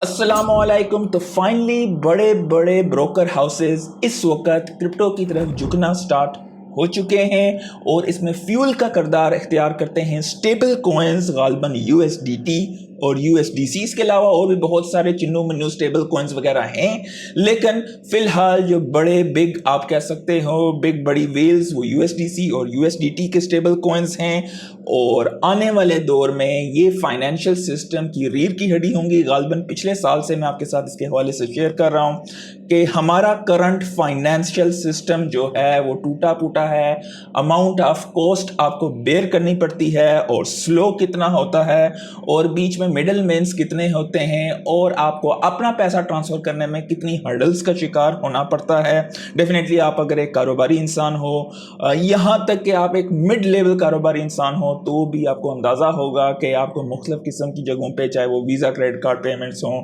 अस्सलाम वालेकुम। तो फाइनली बड़े बड़े ब्रोकर हाउसेस इस वक्त क्रिप्टो की तरफ झुकना स्टार्ट हो चुके हैं और इसमें फ्यूल का किरदार इख्तियार करते हैं स्टेबल कॉइन्स गालबन यूएसडीटी और यूएसडीसी। इसके अलावा और भी बहुत सारे चिन्नू मन्नू स्टेबल कॉइन्स वगैरह हैं, लेकिन फ़िलहाल जो बड़े बिग आप कह सकते हो बिग बड़ी वेल्स वो यूएसडीसी और यूएसडीटी के स्टेबल कॉइन्स हैं। और आने वाले दौर में ये फाइनेंशियल सिस्टम की रीढ़ की हड्डी होंगी। गालबन पिछले साल से मैं आपके साथ इसके हवाले से शेयर कर रहा हूँ कि हमारा करंट फाइनेंशियल सिस्टम जो है वो टूटा फूटा है। अमाउंट ऑफ कॉस्ट आपको बेयर करनी पड़ती है और स्लो कितना होता है और बीच में मिडल मैन्स कितने होते हैं और आपको अपना पैसा ट्रांसफ़र करने में कितनी हर्डल्स का शिकार होना पड़ता है। डेफिनेटली आप अगर एक कारोबारी इंसान हो, यहाँ तक कि आप एक मिड लेवल कारोबारी इंसान हो, तो भी आपको अंदाज़ा होगा कि आपको मुख्तलिफ़ किस्म की जगहों पे, चाहे वो वीज़ा क्रेडिट कार्ड पेमेंट्स हों,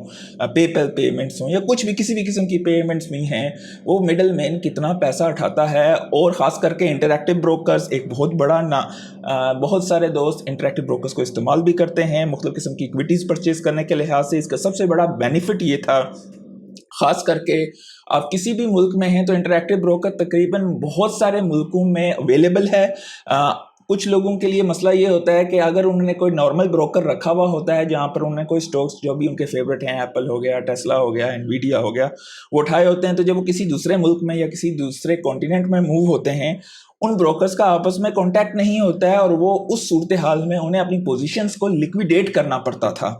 पेपैल पेमेंट्स हों या कुछ भी किसी भी किस्म की पेमेंट्स भी हैं, वो मिडल मैन कितना पैसा उठाता है। और ख़ास करके इंटरैक्टिव ब्रोकर्स एक बहुत बड़ा बहुत सारे दोस्त इंटरैक्टिव ब्रोकर्स को इस्तेमाल भी करते हैं मुख्तलिफ़ किस्म की इक्विटीज़ परचेज़ करने के लिहाज से। इसका सबसे बड़ा बेनिफिट ये था, ख़ास करके आप किसी भी मुल्क में हैं तो इंटरैक्टिव ब्रोकर तकरीबन बहुत सारे मुल्कों में अवेलेबल है। कुछ लोगों के लिए मसला ये होता है कि अगर उन्होंने कोई नॉर्मल ब्रोकर रखा हुआ होता है जहाँ पर उन्होंने कोई स्टॉक्स जो भी उनके फेवरेट हैं, एप्पल हो गया, टेस्ला हो गया, एनवीडिया हो गया, वो उठाए होते हैं, तो जब वो किसी दूसरे मुल्क में या किसी दूसरे कॉन्टिनेंट में मूव होते हैं, उन ब्रोकर्स का आपस में कांटेक्ट नहीं होता है और वो उस सूरत हाल में उन्हें अपनी पोजीशंस को लिक्विडेट करना पड़ता था।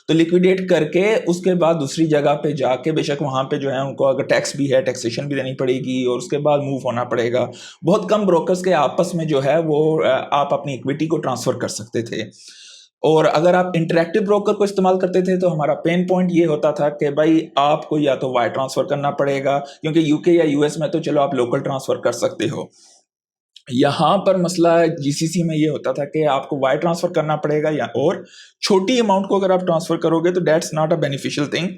तो लिक्विडेट करके उसके बाद दूसरी जगह पे जाके, बेशक वहाँ पे जो है उनको अगर टैक्स भी है, टैक्सेशन भी देनी पड़ेगी और उसके बाद मूव होना पड़ेगा। बहुत कम ब्रोकर्स के आपस में जो है वो आप अपनी इक्विटी को ट्रांसफ़र कर सकते थे। और अगर आप इंटरैक्टिव ब्रोकर को इस्तेमाल करते थे तो हमारा पेन पॉइंट ये होता था कि भाई आपको या तो वायर ट्रांसफ़र करना पड़ेगा, क्योंकि यूके या यूएस में तो चलो आप लोकल ट्रांसफ़र कर सकते हो। यहाँ पर मसला जीसीसी में ये होता था कि आपको वायर ट्रांसफ़र करना पड़ेगा, या और छोटी अमाउंट को अगर आप ट्रांसफ़र करोगे तो that's not a beneficial thing.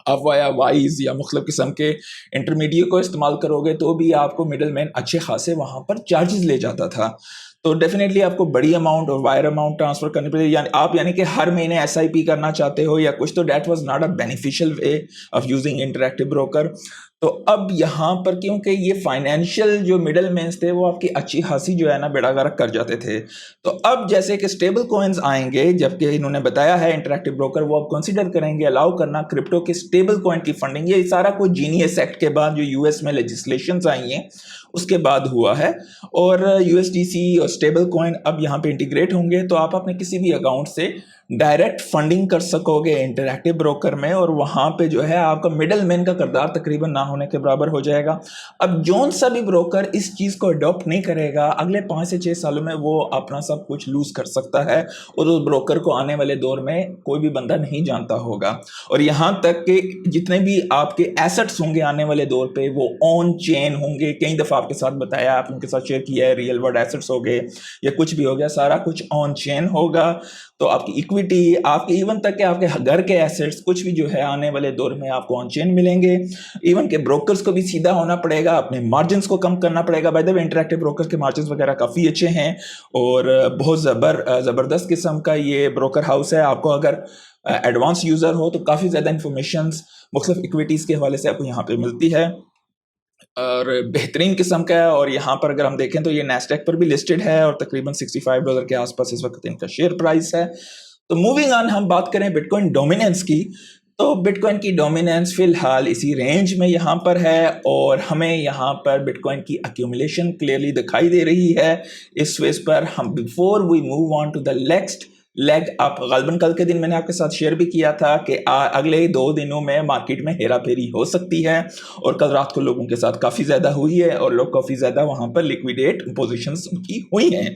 आप वाया वाइज या मुख्तलिफ़ किस्म के इंटरमीडिएट को इस्तेमाल करोगे तो भी आपको मिडल मैन अच्छे खासे वहाँ पर चार्जेस ले जाता था। तो डेफिनेटली आपको बड़ी अमाउंट और वायर अमाउंट ट्रांसफ़र करनी पड़ेगी, यानी कि हर महीने एसआईपी करना चाहते हो या कुछ, तो that was not a beneficial way of using interactive broker. तो अब यहाँ पर क्योंकि ये फाइनेंशियल जो मिडल मैन्स थे वो आपकी अच्छी खासी जो है ना बेड़ा गर्क कर जाते थे, तो अब जैसे कि स्टेबल कॉइन्स आएंगे, जबकि इन्होंने बताया है इंटरैक्टिव ब्रोकर वो अब कंसीडर करेंगे अलाउ करना क्रिप्टो के स्टेबल कॉइन की फंडिंग। ये सारा कुछ जीनियस एक्ट के बाद जो यूएस में लेजिस्लेशंस आई हैं उसके बाद हुआ है। और यूएसडीसी और स्टेबल कॉइन अब यहाँ पे इंटीग्रेट होंगे, तो आप अपने किसी भी अकाउंट से डायरेक्ट फंडिंग कर सकोगे इंटरैक्टिव ब्रोकर में, और वहाँ पे जो है आपका मिडल मैन का किरदार तकरीबन ना होने के बराबर हो जाएगा। अब जोन सा भी ब्रोकर इस चीज़ को अडॉप्ट नहीं करेगा, अगले 5 से 6 सालों में वो अपना सब कुछ लूज़ कर सकता है और उस ब्रोकर को आने वाले दौर में कोई भी बंदा नहीं जानता होगा। और यहाँ तक कि जितने भी आपके एसेट्स होंगे आने वाले दौर पे वो ऑन चेन होंगे। कई दफ़ा आपके साथ बताया, आप उनके साथ शेयर किया है, रियल वर्ल्ड एसेट्स हो गए या कुछ भी हो गया, सारा कुछ ऑन चेन होगा। तो आपकी इक्विटी, आपके इवन तक के आपके घर के एसेट्स कुछ भी जो है आने वाले दौर में आपको ऑन चेन मिलेंगे। इवन के ब्रोकर्स को भी सीधा होना पड़ेगा, अपने मार्जिन्स को कम करना पड़ेगा। By the way interactive brokers के मार्जिन्स वगैरह काफ़ी अच्छे हैं और बहुत ज़बरदस्त किस्म का ये ब्रोकर हाउस है। आपको अगर एडवांस यूज़र हो तो काफ़ी ज़्यादा इंफॉर्मेशन मुख्तलिफ इक्विटीज़ के हवाले से आपको यहाँ पे मिलती है और बेहतरीन किस्म का है। और यहाँ पर अगर हम देखें तो ये नैस्डैक पर भी लिस्टेड है और तकरीबन $65 के आसपास इस वक्त इनका शेयर प्राइस है। तो मूविंग ऑन, हम बात करें बिटकॉइन डोमिनेंस की, तो बिटकॉइन की डोमिनेंस फ़िलहाल इसी रेंज में यहाँ पर है और हमें यहाँ पर बिटकॉइन की एक्यूमुलेशन क्लियरली दिखाई दे रही है। इस फेस पर हम before we move on to the next leg, आप गालबन कल के दिन मैंने आपके साथ शेयर भी किया था कि अगले 2 दिनों में मार्केट में हेरा फेरी हो सकती है और कल रात को लोगों के साथ काफ़ी ज़्यादा हुई है और लोग काफ़ी ज़्यादा वहाँ पर लिक्विडेट पोजीशंस उनकी हुई हैं।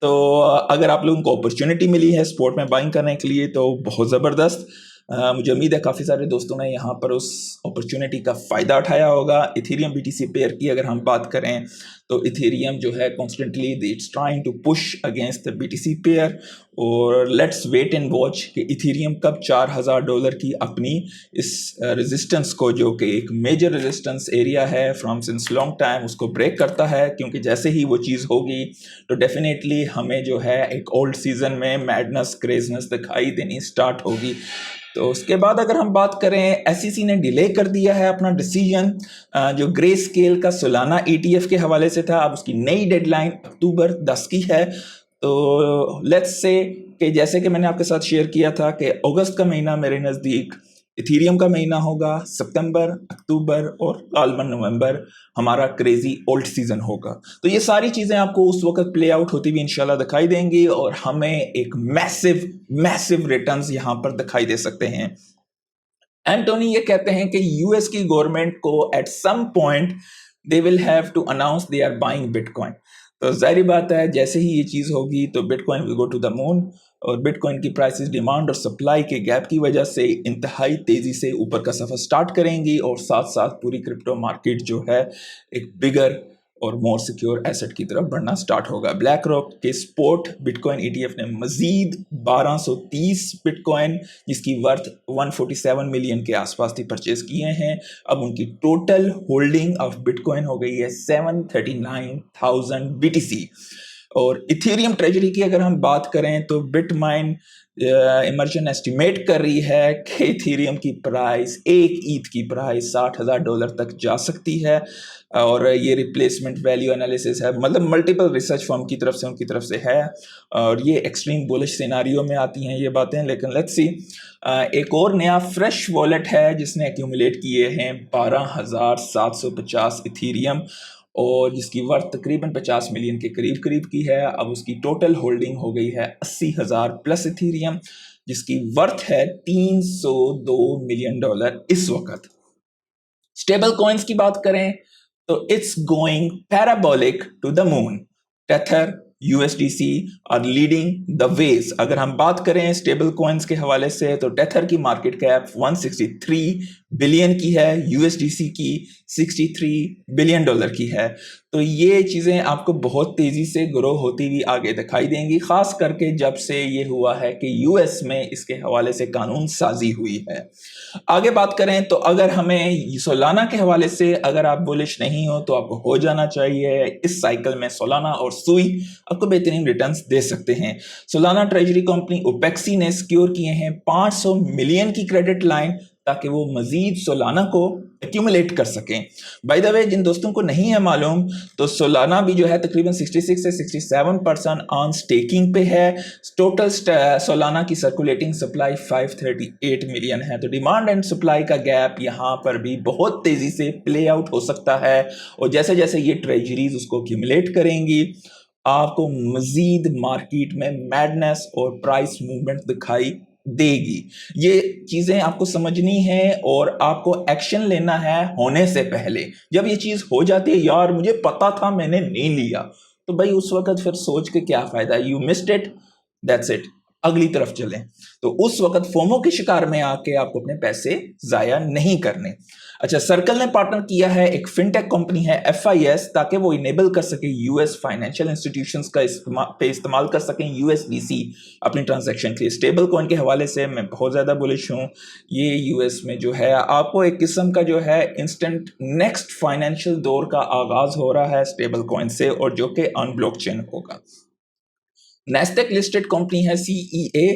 तो अगर आप लोगों को अपॉर्चुनिटी मिली है स्पोर्ट में बाइंग करने के लिए तो बहुत ज़बरदस्त। मुझे उम्मीद है काफ़ी सारे दोस्तों ने यहाँ पर उस अपॉर्चुनिटी का फ़ायदा उठाया होगा। इथेरियम बीटीसी पेयर की अगर हम बात करें तो इथेरियम जो है constantly it's trying to push against the BTC pair, और लेट्स वेट एंड वॉच कि इथेरियम कब $4000 की अपनी इस रेजिस्टेंस को, जो कि एक मेजर रेजिस्टेंस एरिया है फ्रॉम सिंस लॉन्ग टाइम, उसको ब्रेक करता है। क्योंकि जैसे ही वो चीज़ होगी तो डेफिनेटली हमें जो है एक ओल्ड सीजन में मैडनेस क्रेजनेस दिखाई देनी स्टार्ट होगी। तो उसके बाद अगर हम बात करें, एसईसी ने डिले कर दिया है अपना डिसीजन, जो ग्रे स्केल का सोलाना ETF के हवाले से था, अब उसकी नई डेडलाइन अक्टूबर 10 की है। तो लेट्स से कि जैसे कि मैंने आपके साथ शेयर किया था कि अगस्त का महीना मेरे नज़दीक इथीरियम का महीना होगा, सितंबर, अक्टूबर और गालबन नवंबर हमारा क्रेजी ओल्ड सीजन होगा। तो ये सारी चीज़ें आपको उस वक्त प्ले आउट होती हुई इंशाल्लाह दिखाई देंगी और हमें एक मैसिव मैसिव रिटर्न्स यहाँ पर दिखाई दे सकते हैं। एंटोनी ये कहते हैं कि यूएस की गवर्नमेंट को at some point they will have to announce they are buying bitcoin. तो जाहिर बात है जैसे ही ये चीज़ होगी तो bitcoin will go to the moon, और बिटकॉइन की प्राइसेस डिमांड और सप्लाई के गैप की वजह से इंतहाई तेज़ी से ऊपर का सफ़र स्टार्ट करेंगी, और साथ साथ पूरी क्रिप्टो मार्केट जो है एक बिगर और मोर सिक्योर एसेट की तरफ बढ़ना स्टार्ट होगा। ब्लैक रॉक के स्पोर्ट बिटकॉइन ETF ने मजीद 1230 बिटकॉइन जिसकी वर्थ 147 मिलियन के आसपास थी परचेज किए हैं। अब उनकी टोटल होल्डिंग ऑफ बिटकॉइन हो गई है 739,000 BTC। और इथेरियम ट्रेजरी की अगर हम बात करें तो बिटमाइन इमर्जन एस्टिमेट कर रही है कि इथेरियम की प्राइस, एक ईथ की प्राइस $60,000 तक जा सकती है, और ये रिप्लेसमेंट वैल्यू एनालिसिस है, मतलब मल्टीपल रिसर्च फर्म की तरफ से उनकी तरफ से है, और ये एक्सट्रीम बुलिश सिनारियो में आती हैं ये बातें। लेकिन लेट्स सी, एक और नया फ्रेश वॉलेट है जिसने एक्यूमुलेट किए हैं 12,750 इथेरियम, और जिसकी वर्थ तकरीबन 50 मिलियन के करीब करीब की है। अब उसकी टोटल होल्डिंग हो गई है 80,000 प्लस इथेरियम जिसकी वर्थ है $302 मिलियन इस वक्त। स्टेबल कॉइन्स की बात करें तो it's going parabolic to the moon. Tether, USDC are leading the wedge. अगर हम बात करें स्टेबल कॉइन्स के हवाले से तो टेथर की मार्केट कैप 163 बिलियन की है, USDC की $63 बिलियन की है। तो ये चीज़ें आपको बहुत तेज़ी से ग्रो होती हुई आगे दिखाई देंगी, ख़ास करके जब से ये हुआ है कि US में इसके हवाले से कानून साजी हुई है। आगे बात करें तो अगर हमें सोलाना के हवाले से अगर आप बुलिश नहीं हो तो आपको हो जाना चाहिए। इस साइकिल में सोलाना और सुई आपको बेहतरीन रिटर्न्स दे सकते हैं। सोलाना ट्रेजरी कंपनी ओपेक्सी ने सिक्योर किए हैं 500 मिलियन की क्रेडिट लाइन ताकि वो मजीद सोलाना को एक्यूमुलेट कर सकें। बाय द वे, जिन दोस्तों को नहीं है मालूम तो सोलाना भी जो है तकरीबन 66 से 67% ऑन स्टेकिंग पे है। टोटल सोलाना की सर्कुलेटिंग सप्लाई 538 मिलियन है। तो डिमांड एंड सप्लाई का गैप यहाँ पर भी बहुत तेज़ी से प्ले आउट हो सकता है, और जैसे जैसे ये ट्रेजरीज उसको एक्यूमुलेट करेंगी आपको मजीद मार्केट में मैडनेस और प्राइस मूवमेंट दिखाई देगी। ये चीज़ें आपको समझनी है और आपको एक्शन लेना है होने से पहले। जब ये चीज़ हो जाती है, यार मुझे पता था मैंने नहीं लिया, तो भाई उस वक्त फिर सोच के क्या फ़ायदा, you missed it, that's it, अगली तरफ चलें। तो उस वक्त फोमो के शिकार में आके आपको अपने पैसे ज़ाया नहीं करने। अच्छा, सर्कल ने पार्टनर किया है एक फिनटेक कंपनी है FIS ताकि वो इनेबल कर सके US फाइनेंशियल इंस्टीट्यूशंस का इस्तेमाल कर सकें USDC अपनी ट्रांजैक्शन के लिए। स्टेबल कॉइन के हवाले से मैं बहुत ज़्यादा बुलिश हूँ। ये US में जो है आपको एक किस्म का जो है इंस्टेंट नेक्स्ट फाइनेंशियल दौर का आगाज़ हो रहा है स्टेबल कॉइन से, और जो कि ऑन ब्लॉकचेन होगा। नेस्टेक लिस्टेड कंपनी है CEA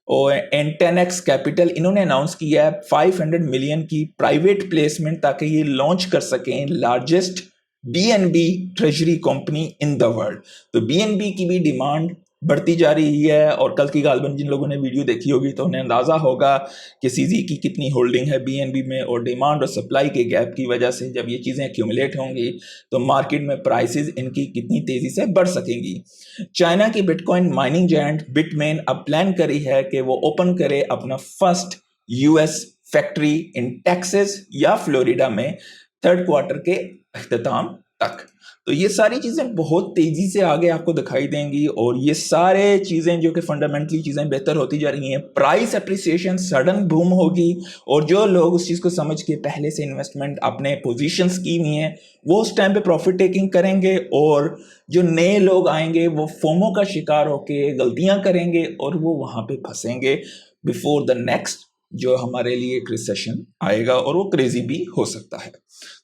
और 10x कैपिटल, इन्होंने अनाउंस किया है 500 मिलियन की प्राइवेट प्लेसमेंट ताकि ये लॉन्च कर सकें largest BNB treasury company in the world. तो BNB की भी डिमांड बढ़ती जा रही है, और कल की गालबन जिन लोगों ने वीडियो देखी होगी तो उन्हें अंदाज़ा होगा कि CZ की कितनी होल्डिंग है BNB में, और डिमांड और सप्लाई के गैप की वजह से जब ये चीज़ें एक्यूमुलेट होंगी तो मार्केट में प्राइसेस इनकी कितनी तेज़ी से बढ़ सकेंगी। चाइना की बिटकॉइन माइनिंग जायंट बिटमेन अब प्लान करी है कि वो ओपन करे अपना first US factory in Texas या फ्लोरिडा में 3rd क्वार्टर के अख्ताम तक। तो ये सारी चीज़ें बहुत तेज़ी से आगे आपको दिखाई देंगी, और ये सारे चीज़ें जो कि फंडामेंटली चीज़ें बेहतर होती जा रही हैं। प्राइस अप्रिसिएशन सडन बूम होगी, और जो लोग उस चीज़ को समझ के पहले से इन्वेस्टमेंट अपने पोजीशंस की हुई हैं वो उस टाइम पे प्रॉफिट टेकिंग करेंगे, और जो नए लोग आएंगे वो फोमो का शिकार होके गलतियां करेंगे और वो वहाँ पे फंसेंगे बिफोर द नेक्स्ट جو ہمارے لیے ایک ریسیشن آئے گا اور وہ کریزی بھی ہو سکتا ہے.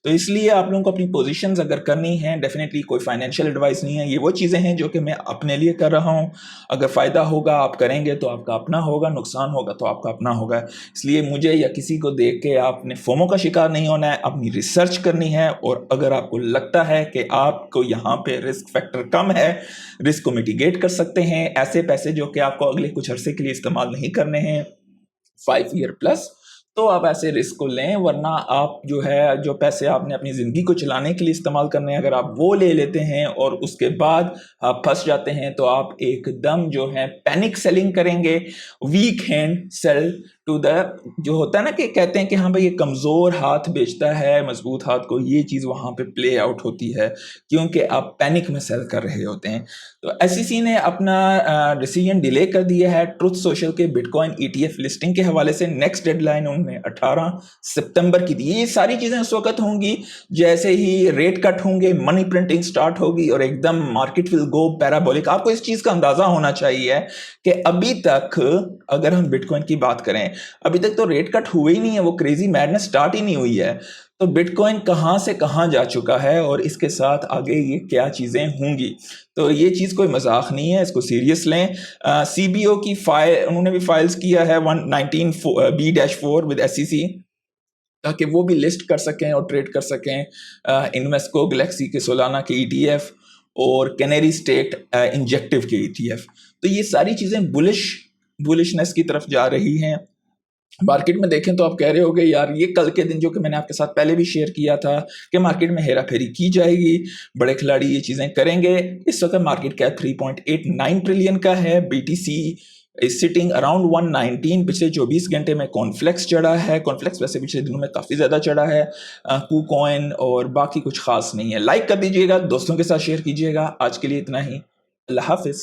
تو اس لیے آپ لوگوں کو اپنی پوزیشنز اگر کرنی ہیں، ڈیفینیٹلی کوئی فائنینشیل ایڈوائس نہیں ہے، یہ وہ چیزیں ہیں جو کہ میں اپنے لیے کر رہا ہوں. اگر فائدہ ہوگا آپ کریں گے تو آپ کا اپنا ہوگا، نقصان ہوگا تو آپ کا اپنا ہوگا. اس لیے مجھے یا کسی کو دیکھ کے آپ نے فومو کا شکار نہیں ہونا ہے، اپنی ریسرچ کرنی ہے. اور اگر آپ کو لگتا ہے کہ آپ کو یہاں پہ رسک فیکٹر کم ہے، رسک کو میٹیگیٹ کر سکتے ہیں، ایسے پیسے جو کہ آپ کو اگلے کچھ عرصے کے لیے استعمال نہیں کرنے ہیں 5 ایئر پلس، تو آپ ایسے رسک کو لیں. ورنہ آپ جو ہے جو پیسے آپ نے اپنی زندگی کو چلانے کے لیے استعمال کرنے ہیں، اگر آپ وہ لے لیتے ہیں اور اس کے بعد آپ پھنس جاتے ہیں تو آپ ایک دم جو ہے پینک سیلنگ کریں گے. Weak hand sell to the, جو ہوتا ہے نا کہ کہتے ہیں کہ ہاں بھائی یہ کمزور ہاتھ بیچتا ہے مضبوط ہاتھ کو، یہ چیز وہاں پہ پلے آؤٹ ہوتی ہے کیونکہ آپ پینک میں سیل کر رہے ہوتے ہیں. تو ایس ای سی نے اپنا ڈیسیجن ڈیلے کر دیا ہے ٹروتھ سوشل کے bitcoin E T F listing کے حوالے سے. نیکسٹ ڈیڈ لائن انہوں نے 18 ستمبر کی دی. یہ ساری چیزیں اس وقت ہوں گی جیسے ہی ریٹ کٹ ہوں گے، منی پرنٹنگ سٹارٹ ہوگی اور ایک دم مارکیٹ ول گو پیرابولک. آپ کو اس چیز کا اندازہ ہونا چاہیے کہ ابھی تک اگر ہم بٹ کوائن کی بات کریں، ابھی تک تو ریٹ کٹ ہوئے ہی نہیں ہے، وہ کریزی میڈنس سٹارٹ ہی نہیں ہوئی ہے. تو بٹ کوائن کہاں سے کہاں جا چکا ہے اور اس کے ساتھ آگے یہ کیا چیزیں ہوں گی. تو یہ چیز کوئی مذاق نہیں ہے، اس کو سیریس لیں. سی بی او کی فائل انہوں نے بھی فائلز کیا ہے 119B-4 ود ایس سی سی، تاکہ وہ بھی لسٹ کر سکیں اور ٹریڈ کر سکیں انویسکو گلیکسی کے سولانہ کے ای ٹی ایف اور کینیری اسٹیٹ انجیکٹو کے ای ٹی ایف. تو یہ ساری چیزیں بولشنس کی طرف جا رہی ہیں. مارکیٹ میں دیکھیں تو آپ کہہ رہے ہوگے یار یہ کل کے دن جو کہ میں نے آپ کے ساتھ پہلے بھی شیئر کیا تھا کہ مارکیٹ میں ہیرا پھیری کی جائے گی، بڑے کھلاڑی یہ چیزیں کریں گے. اس وقت مارکیٹ کیپ 3.89 ٹریلین کا ہے. B T C is sitting around 119. پچھلے 24 گھنٹے میں کانفلیکس چڑھا ہے. کانفلیکس ویسے پچھلے دنوں میں کافی زیادہ چڑھا ہے. کو کوائن اور باقی کچھ خاص نہیں ہے. لائک کر دیجیے گا، دوستوں کے ساتھ شیئر کیجیے گا. آج کے لیے اتنا ہی. اللہ حافظ.